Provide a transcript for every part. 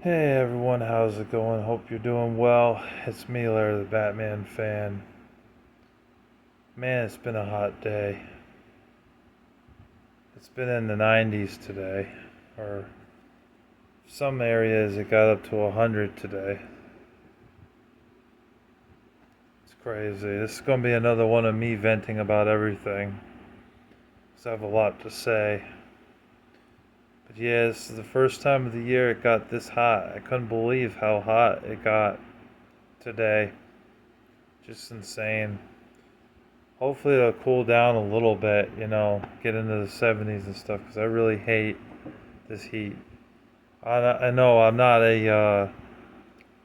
Hey everyone, how's it going? Hope you're doing well. It's me, Larry the Batman fan. Man, it's been a hot day. It's been in the 90s today, or some areas it got up to 100 today. It's crazy. This is going to be another one of me venting about everything, because I have a lot to say. But yeah, this is the first time of the year it got this hot. I couldn't believe how hot it got today. Just insane. Hopefully it'll cool down a little bit, get into the 70s and stuff, because I really hate this heat. I know I'm not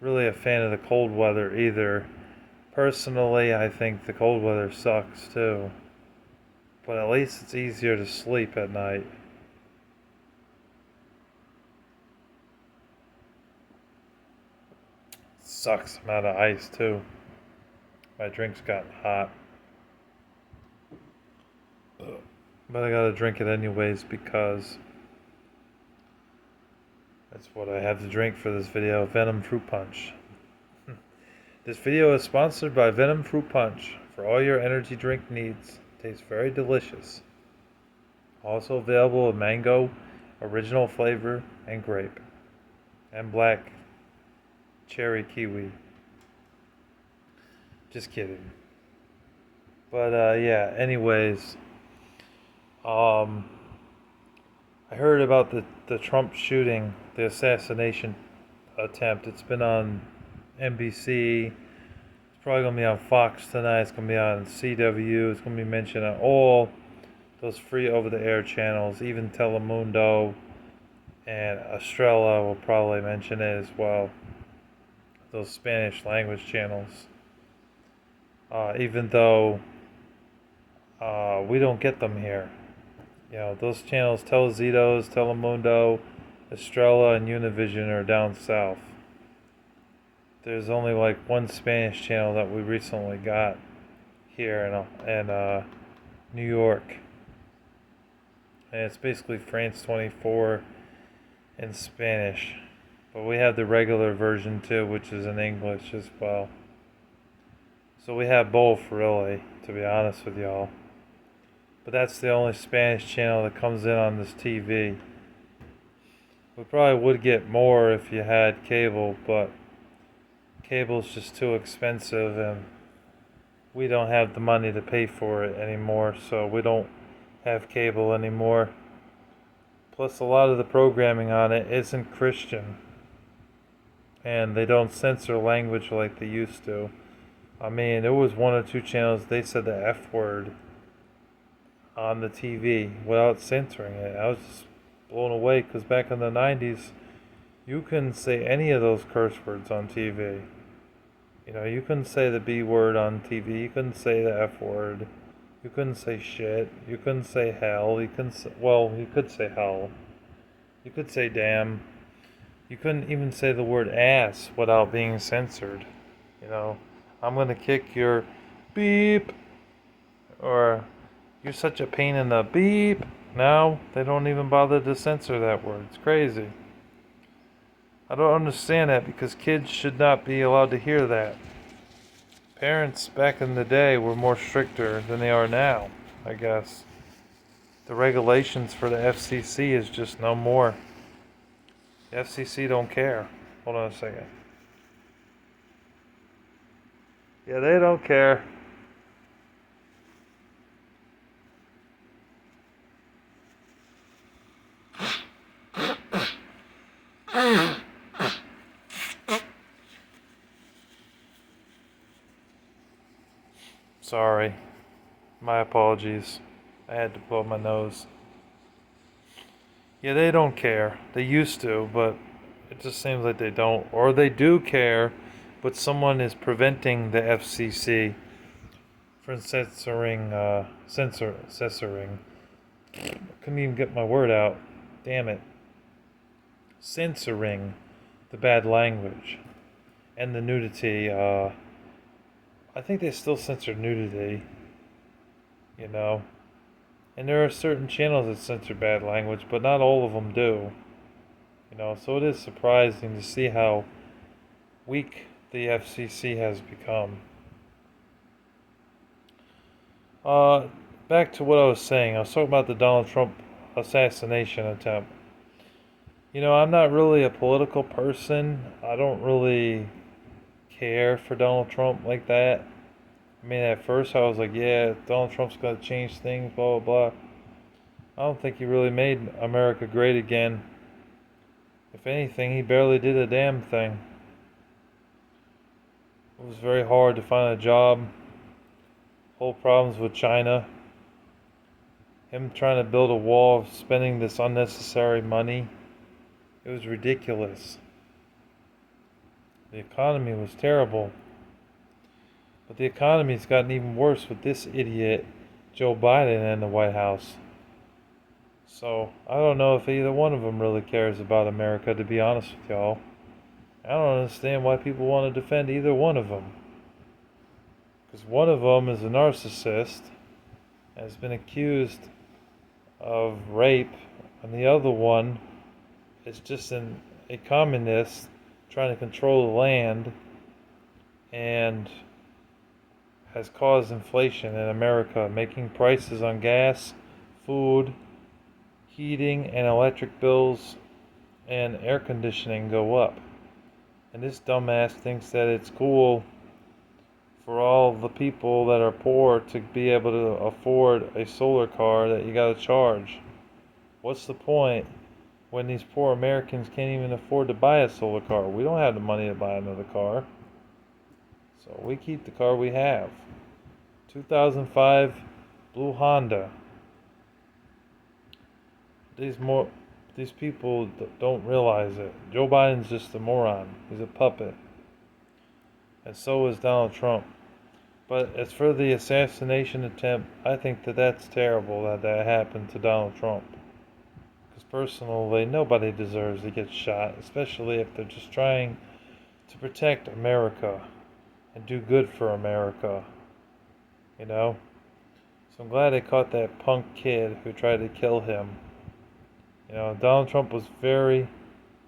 really a fan of the cold weather either. Personally, I think the cold weather sucks too, but at least it's easier to sleep at night. Sucks, I'm out of ice too. My drink's gotten hot, but I gotta drink it anyways because that's what I have to drink for this video. Venom Fruit Punch. This video is sponsored by Venom Fruit Punch for all your energy drink needs. Tastes very delicious. Also available with mango, original flavor, and grape, and black cherry kiwi. Just kidding. But yeah. Anyways, um, I heard about the Trump shooting, the assassination attempt. It's been on NBC. It's probably gonna be on Fox tonight. It's gonna be on CW. It's gonna be mentioned on all those free over-the-air channels, even Telemundo and Estrella will probably mention it as well. Those Spanish language channels, even though we don't get them here. Those channels, Telezitos, Telemundo, Estrella, and Univision are down south. There's only like one Spanish channel that we recently got here in New York, and it's basically France 24 in Spanish. But we have the regular version too, which is in English as well. So we have both, really, to be honest with y'all. But that's the only Spanish channel that comes in on this TV. We probably would get more if you had cable, but cable's just too expensive and we don't have the money to pay for it anymore, so we don't have cable anymore. Plus, a lot of the programming on it isn't Christian, and they don't censor language like they used to. I mean, there was one or two channels they said the F word on the TV without censoring it. I was just blown away because back in the 90s, you couldn't say any of those curse words on TV. You couldn't say the B word on TV. You couldn't say the F word. You couldn't say shit. You couldn't say hell. You could say hell. You could say damn. You couldn't even say the word ass without being censored. You know, I'm gonna kick your beep, or you're such a pain in the beep. Now they don't even bother to censor that word. It's crazy. I don't understand that because kids should not be allowed to hear that. Parents back in the day were more stricter than they are now, I guess. The regulations for the FCC is just no more. The FCC don't care. Hold on a second. Yeah, they don't care. Sorry. My apologies. I had to blow my nose. Yeah, they don't care. They used to, but it just seems like they don't. Or they do care, but someone is preventing the FCC from censoring. I couldn't even get my word out. Damn it. Censoring the bad language and the nudity. I think they still censor nudity, you know. And there are certain channels that censor bad language, but not all of them do. So it is surprising to see how weak the FCC has become. Uh, Back to what I was saying. I was talking about the Donald Trump assassination attempt. I'm not really a political person. I don't really care for Donald Trump like that. I mean, at first I was like, yeah, Donald Trump's going to change things, blah, blah, blah. I don't think he really made America great again. If anything, he barely did a damn thing. It was very hard to find a job. Whole problems with China. Him trying to build a wall, spending this unnecessary money. It was ridiculous. The economy was terrible. But the economy's gotten even worse with this idiot, Joe Biden, in the White House. So, I don't know if either one of them really cares about America, to be honest with y'all. I don't understand why people want to defend either one of them. Because one of them is a narcissist, has been accused of rape, and the other one is just a communist trying to control the land and has caused inflation in America, making prices on gas, food, heating, and electric bills and air conditioning go up. And this dumbass thinks that it's cool for all the people that are poor to be able to afford a solar car that you gotta charge. What's the point when these poor Americans can't even afford to buy a solar car? We don't have the money to buy another car. So we keep the car we have. 2005 blue Honda. These people don't realize it. Joe Biden's just a moron. He's a puppet. And so is Donald Trump. But as for the assassination attempt, I think that that's terrible that happened to Donald Trump. Because personally, nobody deserves to get shot, especially if they're just trying to protect America and do good for America. So I'm glad they caught that punk kid who tried to kill him. Donald Trump was very,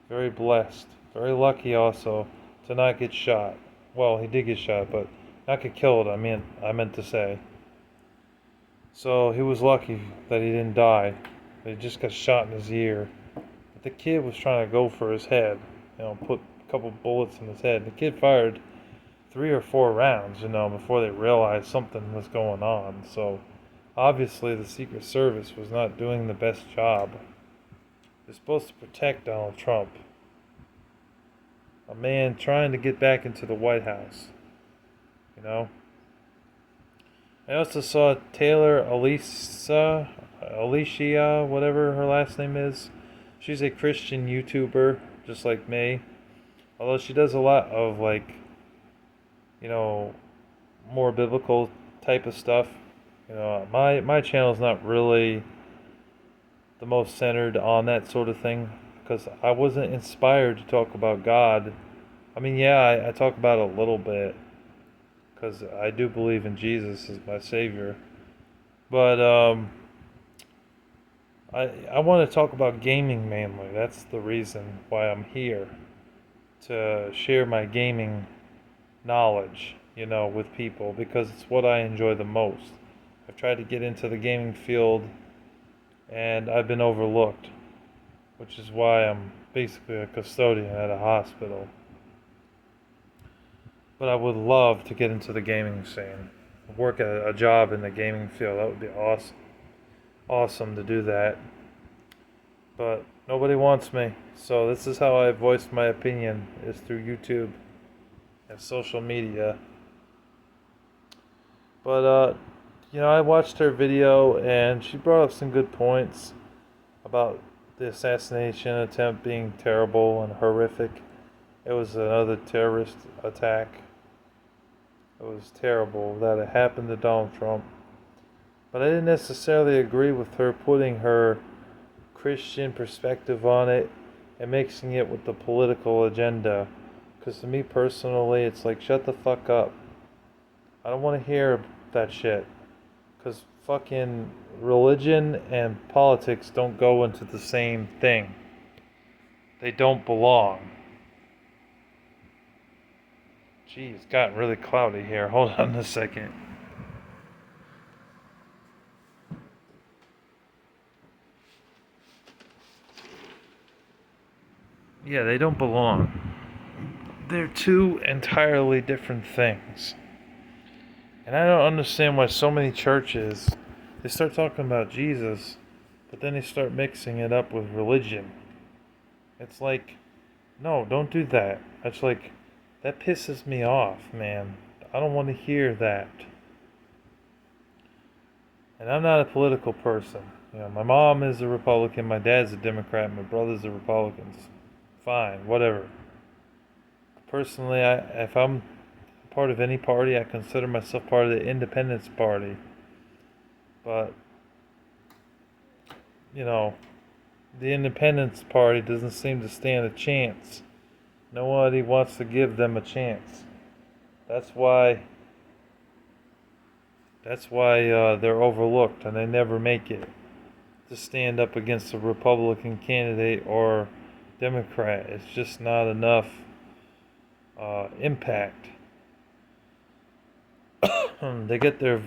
very blessed, very lucky also to not get shot. Well, he did get shot, but not get killed, I meant to say. So he was lucky that he didn't die. He just got shot in his ear. But the kid was trying to go for his head, put a couple bullets in his head. The kid fired 3 or 4 rounds, before they realized something was going on. So obviously the Secret Service was not doing the best job. They're supposed to protect Donald Trump, a man trying to get back into the White House. I also saw Taylor Alicia, whatever her last name is. She's a Christian YouTuber, just like me. Although she does a lot of more biblical type of stuff. My channel is not really the most centered on that sort of thing because I wasn't inspired to talk about God. I mean, yeah, I talk about it a little bit because I do believe in Jesus as my Savior. But I want to talk about gaming mainly. That's the reason why I'm here, to share my gaming knowledge, with people because it's what I enjoy the most. I've tried to get into the gaming field and I've been overlooked, which is why I'm basically a custodian at a hospital. But I would love to get into the gaming scene, work at a job in the gaming field. That would be awesome. Awesome to do that. But nobody wants me. So this is how I voiced my opinion, is through YouTube and social media. But I watched her video and she brought up some good points about the assassination attempt being terrible and horrific. It was another terrorist attack. It was terrible that it happened to Donald Trump. But I didn't necessarily agree with her putting her Christian perspective on it and mixing it with the political agenda. Because to me personally, it's like, shut the fuck up. I don't want to hear that shit. Because fucking religion and politics don't go into the same thing. They don't belong. Gee, it's gotten really cloudy here. Hold on a second. Yeah, they don't belong. They're two entirely different things. And I don't understand why so many churches they start talking about Jesus, but then they start mixing it up with religion. It's like, no, don't do that. It's like that pisses me off, man. I don't want to hear that. And I'm not a political person. You know, my mom is a Republican, my dad's a Democrat, my brother's a Republican. Fine, whatever. Personally, if I'm part of any party, I consider myself part of the Independence Party. But, you know, the Independence Party doesn't seem to stand a chance. Nobody wants to give them a chance. That's why. That's why they're overlooked and they never make it to stand up against a Republican candidate or Democrat. It's just not enough impact. They get their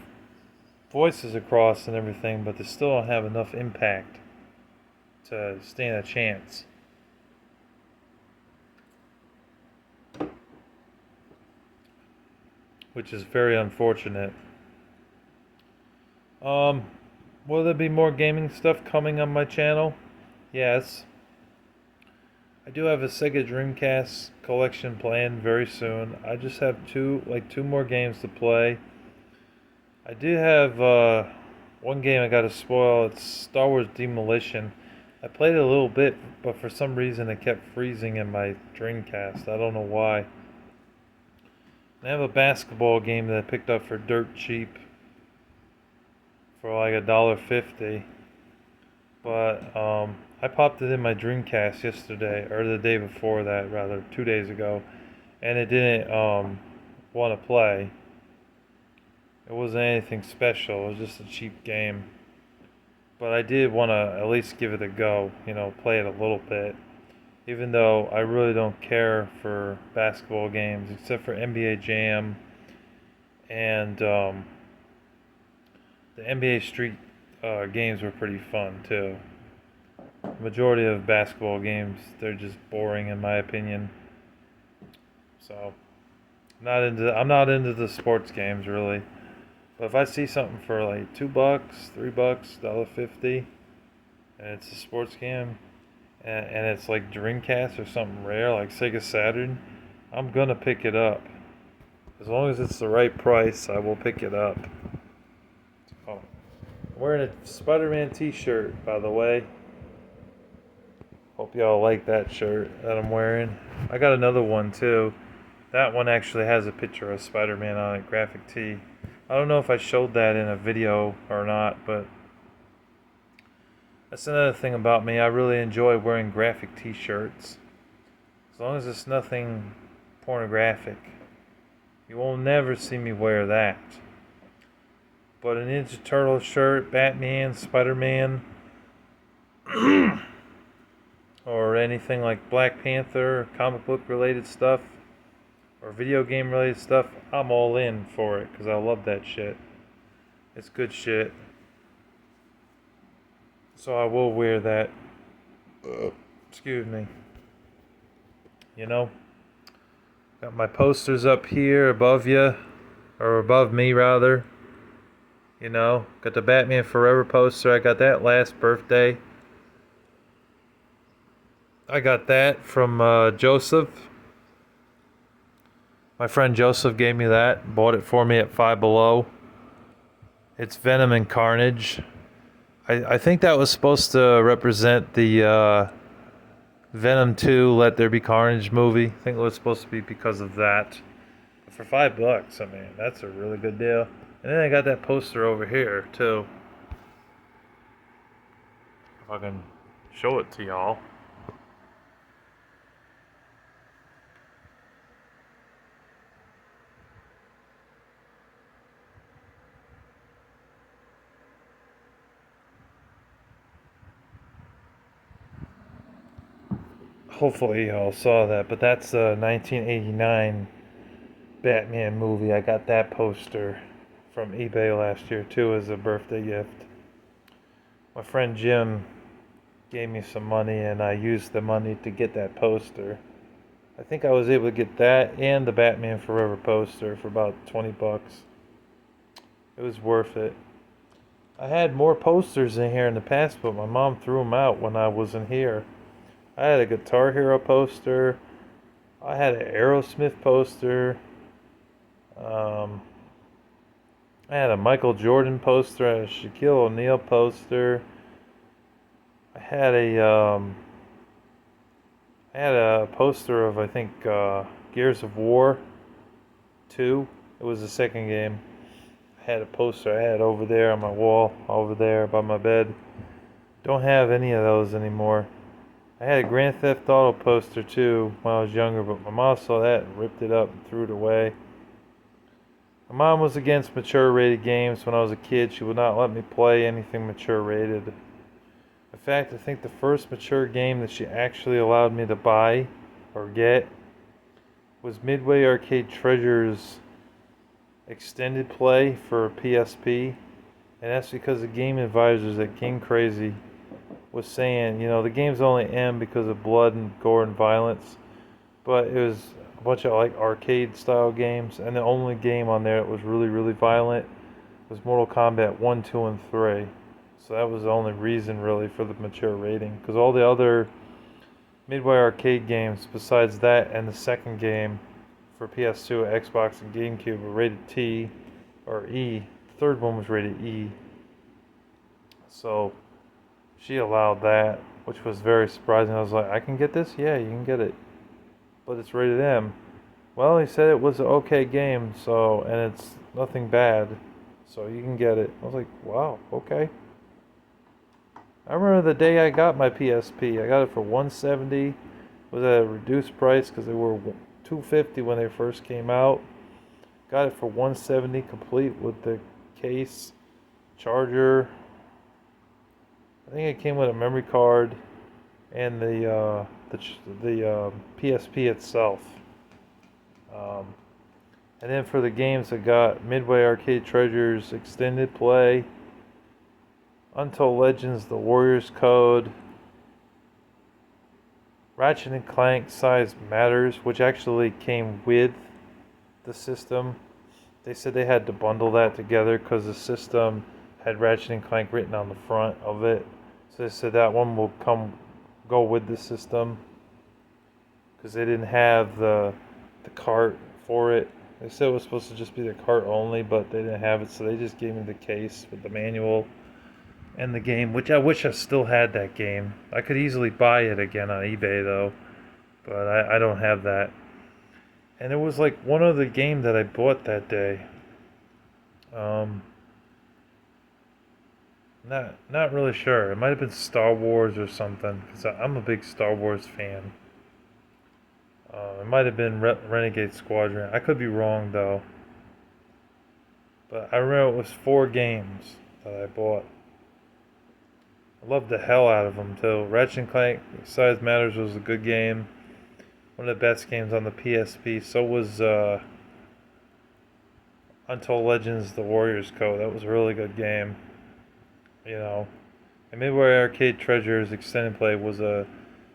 voices across and everything, but they still don't have enough impact to stand a chance. Which is very unfortunate. Will there be more gaming stuff coming on my channel? Yes. I do have a Sega Dreamcast collection planned very soon. I just have two more games to play. I do have one game I gotta spoil. It's Star Wars Demolition. I played it a little bit, but for some reason it kept freezing in my Dreamcast. I don't know why. I have a basketball game that I picked up for dirt cheap for like $1.50. But I popped it in my Dreamcast yesterday, or the day before that, rather, 2 days ago, and it didn't want to play. It wasn't anything special. It was just a cheap game. But I did want to at least give it a go, play it a little bit. Even though I really don't care for basketball games, except for NBA Jam and the NBA Street games were pretty fun too. The majority of basketball games, they're just boring in my opinion. So, I'm not into the sports games really. But if I see something for like $2, $3, $1.50, and it's a sports game, and it's like Dreamcast or something rare like Sega Saturn, I'm gonna pick it up. As long as it's the right price, I will pick it up. Oh, I'm wearing a Spider-Man t-shirt, by the way. Hope y'all like that shirt that I'm wearing. I got another one too. That one actually has a picture of Spider-Man on it, graphic tee. I don't know if I showed that in a video or not, but that's another thing about me. I really enjoy wearing graphic t-shirts. As long as it's nothing pornographic. You will never see me wear that. But a Ninja Turtle shirt, Batman, Spider-Man, or anything like Black Panther, comic book related stuff, or video game related stuff, I'm all in for it because I love that shit. It's good shit. So I will wear that. Excuse me. Got my posters up here above you, or above me rather. Got the Batman Forever poster. I got that last birthday. I got that from Joseph. My friend Joseph gave me that. Bought it for me at Five Below. It's Venom and Carnage. I think that was supposed to represent the Venom 2 Let There Be Carnage movie. I think it was supposed to be because of that. But for $5, I mean, that's a really good deal. And then I got that poster over here, too. If I can show it to y'all. hopefully y'all saw that, but that's the 1989 Batman movie. I got that poster from eBay last year too as a birthday gift. My friend Jim gave me some money and I used the money to get that poster. I think I was able to get that and the Batman Forever poster for about 20 bucks. It was worth it. I had more posters in here in the past, but my mom threw them out when I wasn't here. I had a Guitar Hero poster. I had an Aerosmith poster. Um, I had a Michael Jordan poster. I had a Shaquille O'Neal poster. I had a poster of I think Gears of War 2. It was the second game. I had a poster. I had over there on my wall, over there by my bed. Don't have any of those anymore. I had a Grand Theft Auto poster too when I was younger, but my mom saw that and ripped it up and threw it away. My mom was against mature rated games when I was a kid. She would not let me play anything mature rated. In fact, I think the first mature game that she actually allowed me to buy or get was Midway Arcade Treasures extended play for PSP. And that's because the game advisors at Game Crazy was saying, the game's only M because of blood and gore and violence. But it was a bunch of like arcade style games, and the only game on there that was really, really violent was Mortal Kombat 1, 2, and 3. So that was the only reason really for the mature rating. Because all the other Midway Arcade games, besides that and the second game for PS2, Xbox, and GameCube, were rated T or E. The third one was rated E. So she allowed that, which was very surprising. I was like, I can get this? Yeah, you can get it. But it's rated M. Well, he said it was an okay game, and it's nothing bad, so you can get it. I was like, wow, okay. I remember the day I got my PSP. I got it for $170. It was at a reduced price because they were $250 when they first came out. Got it for $170 complete with the case, charger. I think it came with a memory card and the PSP itself. And then for the games, I got Midway Arcade Treasures Extended Play, Untold Legends: The Warrior's Code, Ratchet and Clank Size Matters, which actually came with the system. They said they had to bundle that together because the system had Ratchet and Clank written on the front of it. So they said that one will go with the system because they didn't have the cart for it. They said it was supposed to just be the cart only, but they didn't have it, so they just gave me the case with the manual and the game, which I wish I still had that game. I could easily buy it again on eBay though, but I don't have that. And it was like one other game that I bought that day. Not really sure. It might have been Star Wars or something, because I'm a big Star Wars fan. It might have been Renegade Squadron. I could be wrong though. But I remember it was 4 games that I bought. I loved the hell out of them too. Ratchet and Clank Size Matters was a good game. One of the best games on the PSP. So was Untold Legends: The Warrior's Code. That was a really good game. And Midway Arcade Treasures Extended Play was a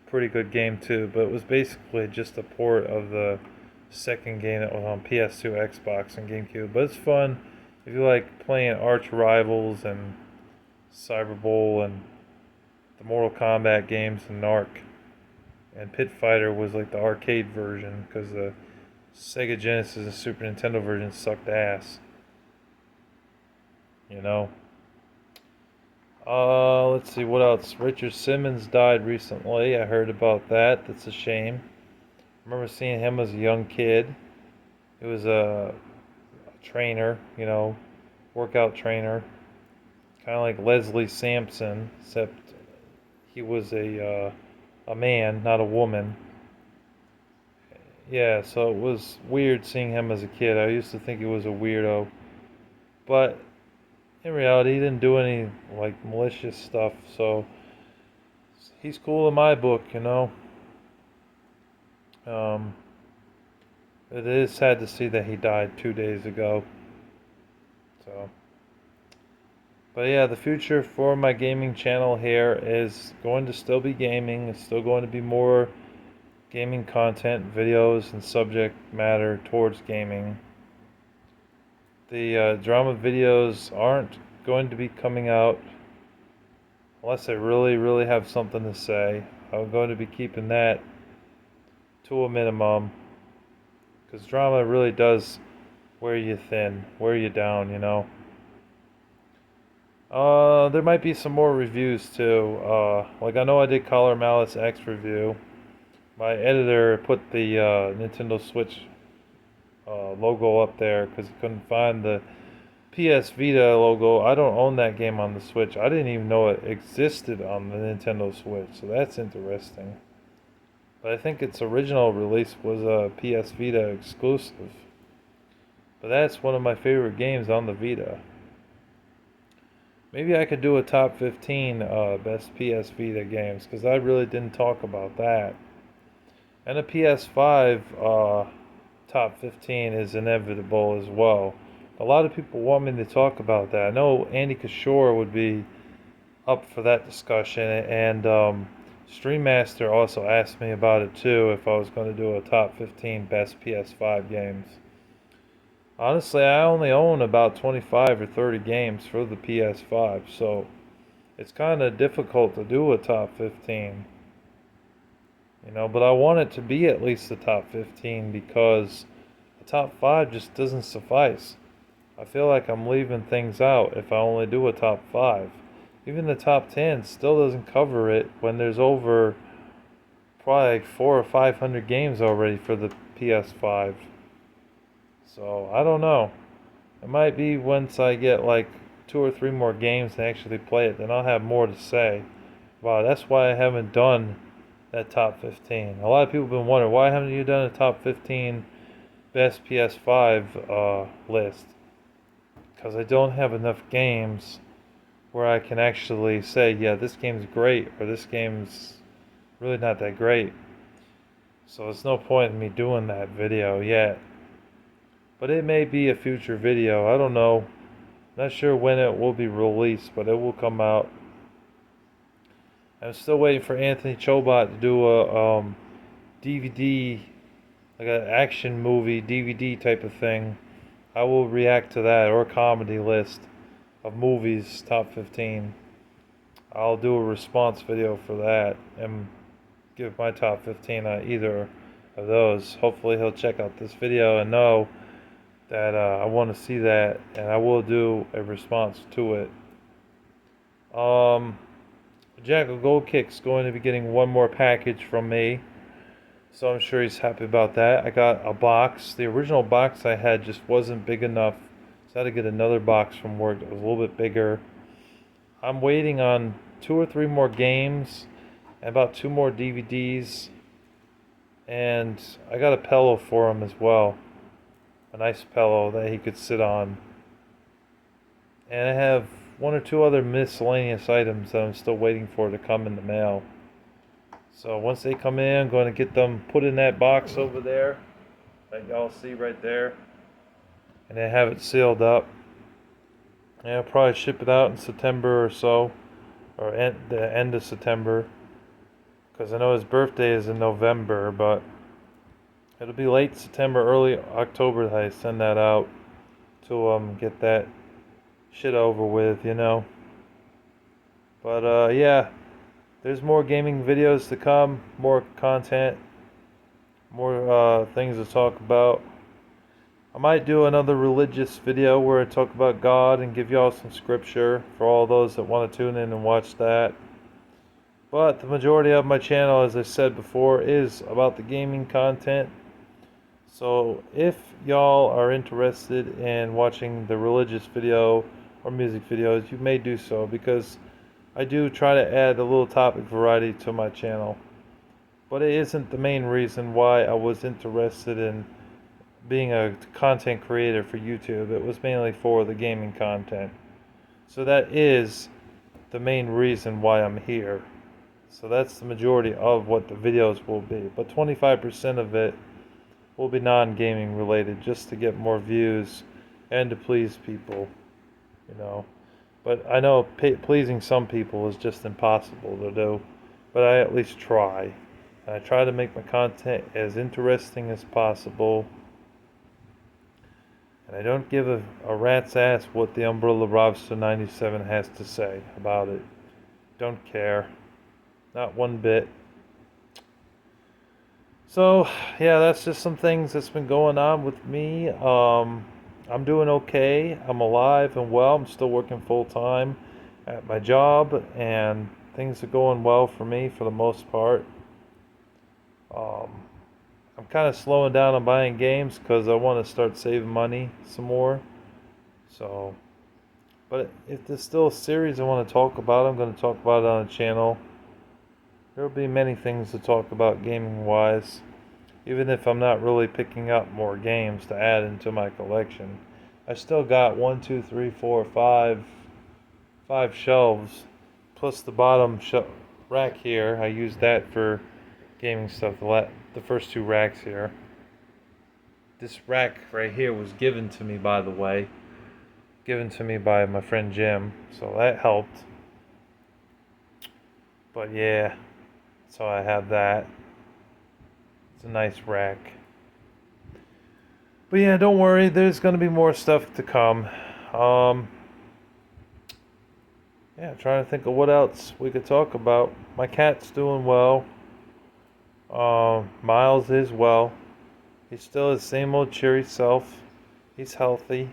pretty good game too, but it was basically just a port of the second game that was on PS2, Xbox, and GameCube. But it's fun if you like playing Arch Rivals and Cyber Bowl and the Mortal Kombat games and Narc. And Pit Fighter was like the arcade version because the Sega Genesis and Super Nintendo version sucked ass. Let's see what else. Richard Simmons died recently. I heard about that. That's a shame. I remember seeing him as a young kid. He was a trainer, workout trainer. Kind of like Leslie Sampson, except he was a man, not a woman. Yeah, so it was weird seeing him as a kid. I used to think he was a weirdo. But in reality, he didn't do any like malicious stuff, so he's cool in my book. Um, it is sad to see that he died 2 days ago. So, but yeah, the future for my gaming channel here is going to still be gaming. It's still going to be more gaming content, videos, and subject matter towards gaming. The drama videos aren't going to be coming out unless I really, really have something to say. I'm going to be keeping that to a minimum because drama really does wear you thin, wear you down, you know. There might be some more reviews too. Like I know I did Collar Malice X review. My editor put the Nintendo Switch logo up there because he couldn't find the PS Vita logo. I don't own that game on the Switch. I didn't even know it existed on the Nintendo Switch, so that's interesting. But I think its original release was a PS Vita exclusive. But that's one of my favorite games on the Vita. Maybe I could do a top 15 best PS Vita games because I really didn't talk about that. And a PS5 top 15 is inevitable as well. A lot of people want me to talk about that. I know Andy Kishore would be up for that discussion, and Stream Master also asked me about it too if I was going to do a top 15 best PS5 games. Honestly, I only own about 25 or 30 games for the PS5, so it's kind of difficult to do a top 15. You know, but I want it to be at least the top 15 because the top 5 just doesn't suffice. I feel like I'm leaving things out if I only do a top 5. Even the top 10 still doesn't cover it when there's over probably like 400 or 500 games already for the PS5. So I don't know. It might be once I get like 2 or 3 more games to actually play it, then I'll have more to say. Wow, that's why I haven't done that top 15. A lot of people have been wondering, why haven't you done a top 15 best PS5 list? Because I don't have enough games where I can actually say, yeah, this game's great, or this game's really not that great. So there's no point in me doing that video yet. But it may be a future video. I don't know. Not sure when it will be released, but it will come out. I'm still waiting for Anthony Chobot to do a DVD, like an action movie DVD type of thing. I will react to that, or a comedy list of movies, top 15. I'll do a response video for that and give my top 15 on either of those. Hopefully he'll check out this video and know that I want to see that, and I will do a response to it. Jackal Gold Kick's going to be getting one more package from me, so I'm sure he's happy about that. I got a box. The original box I had just wasn't big enough, so I had to get another box from work that was a little bit bigger. I'm waiting on 2 or 3 more games and about 2 more DVDs, and I got a pillow for him as well. A nice pillow that he could sit on. And I have 1 or 2 other miscellaneous items that I'm still waiting for to come in the mail. So once they come in, I'm going to get them put in that box over there that y'all see right there, and then have it sealed up. And I'll probably ship it out in September or so, or the end of September, because I know his birthday is in November, but it'll be late September, early October that I send that out to get that shit over with, you know. But yeah, there's more gaming videos to come, more content, more things to talk about. I might do another religious video where I talk about God and give y'all some scripture for all those that want to tune in and watch that. But the majority of my channel, as I said before, is about the gaming content. So if y'all are interested in watching the religious video or music videos, you may do so, because I do try to add a little topic variety to my channel. But it isn't the main reason why I was interested in being a content creator for YouTube. It was mainly for the gaming content. So that is the main reason why I'm here. So that's the majority of what the videos will be. But 25% of it will be non-gaming related, just to get more views and to please people, you know. But I know pleasing some people is just impossible to do. But I at least try. And I try to make my content as interesting as possible. And I don't give a rat's ass what the Umbrella Robster 97 has to say about it. Don't care. Not one bit. So, yeah, that's just some things that's been going on with me. I'm doing okay. I'm alive and well. I'm still working full time at my job, and things are going well for me for the most part. Um, I'm kind of slowing down on buying games because I want to start saving money some more. So, but if there's still a series I want to talk about, I'm going to talk about it on the channel. There'll be many things to talk about gaming wise, even if I'm not really picking up more games to add into my collection. I still got 5 shelves, plus the bottom rack here. I use that for gaming stuff. The first 2 racks here. This rack right here was given to me, by the way. Given to me by my friend Jim, so that helped. But yeah, so I have that. It's a nice rack. But yeah, don't worry, there's gonna be more stuff to come. Yeah, trying to think of what else we could talk about. My cat's doing well. Miles is well. He's still his same old cheery self. He's healthy.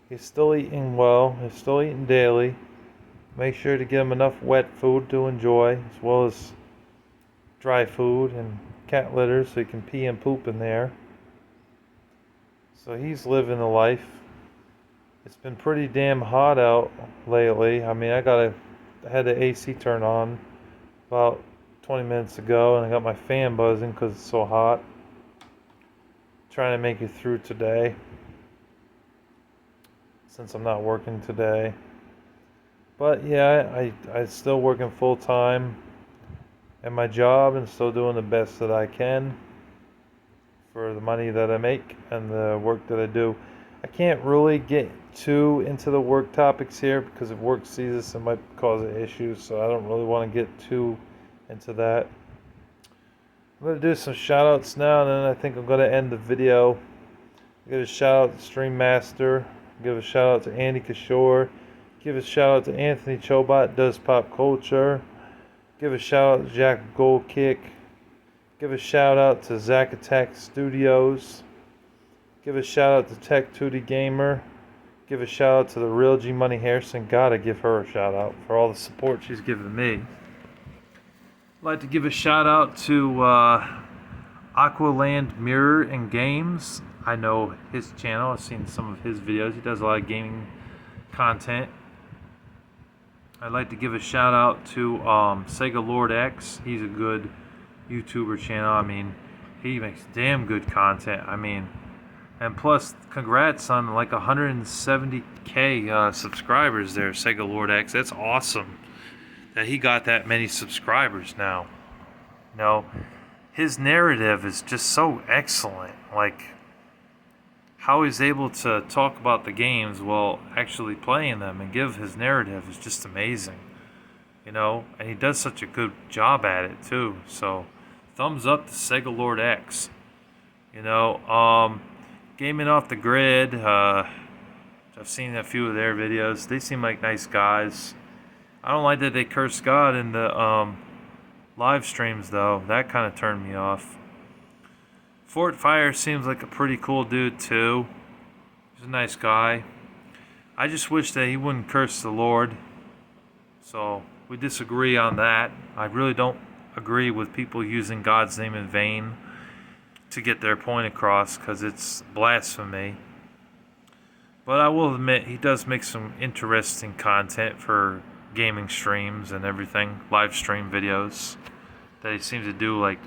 He's still eating well. He's still eating daily. Make sure to give him enough wet food to enjoy, as well as dry food and cat litter so he can pee and poop in there. So he's living the life. It's been pretty damn hot out lately. I mean, I had the AC turned on about 20 minutes ago, and I got my fan buzzing because it's so hot. Trying to make it through today, since I'm not working today. But yeah, I still working full time at my job and still doing the best that I can for the money that I make and the work that I do. I can't really get too into the work topics here because if work sees this, it might cause an issue, so I don't really want to get too into that. I'm going to do some shout outs now, and then I think I'm going to end the video. Give a shout out to Stream Master. Give a shout out to Andy Kishore. Give a shout out to Anthony Chobot, Does Pop Culture. Give a shout out to Jack Goldkick. Give a shout out to Zack Attack Studios. Give a shout out to Tech Tootie Gamer. Give a shout out to the real G Money Harrison. Gotta give her a shout out for all the support she's given me. I'd like to give a shout out to Aqualand Mirror and Games. I know his channel. I've seen some of his videos. He does a lot of gaming content. I'd like to give a shout out to Sega Lord X. He's a good YouTuber channel. I mean, he makes damn good content. I mean, and plus, congrats on like 170k subscribers there, Sega Lord X. That's awesome that he got that many subscribers now. You know, his narrative is just so excellent. Like, how he's able to talk about the games while actually playing them and give his narrative is just amazing. You know, and he does such a good job at it too. So, thumbs up to Sega Lord X. You know, Gaming Off the Grid, I've seen a few of their videos. They seem like nice guys. I don't like that they curse God in the live streams though. That kind of turned me off. Fort Fire seems like a pretty cool dude too. He's a nice guy. I just wish that he wouldn't curse the Lord. So we disagree on that. I really don't agree with people using God's name in vain to get their point across because it's blasphemy. But I will admit he does make some interesting content for gaming streams and everything, live stream videos that he seems to do like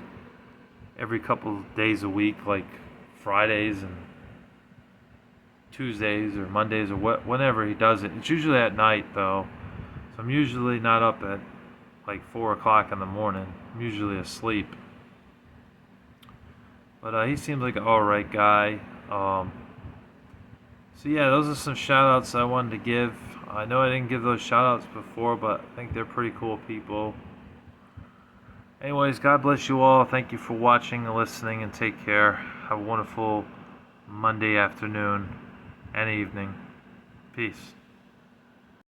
every couple of days a week, like Fridays and Tuesdays or Mondays or whenever he does it. It's usually at night though, so I'm usually not up at like 4 o'clock in the morning. I'm usually asleep. But he seems like an alright guy. So yeah, those are some shout outs I wanted to give. I know I didn't give those shout outs before, but I think they're pretty cool people. Anyways, God bless you all. Thank you for watching and listening, and take care. Have a wonderful Monday afternoon and evening. Peace.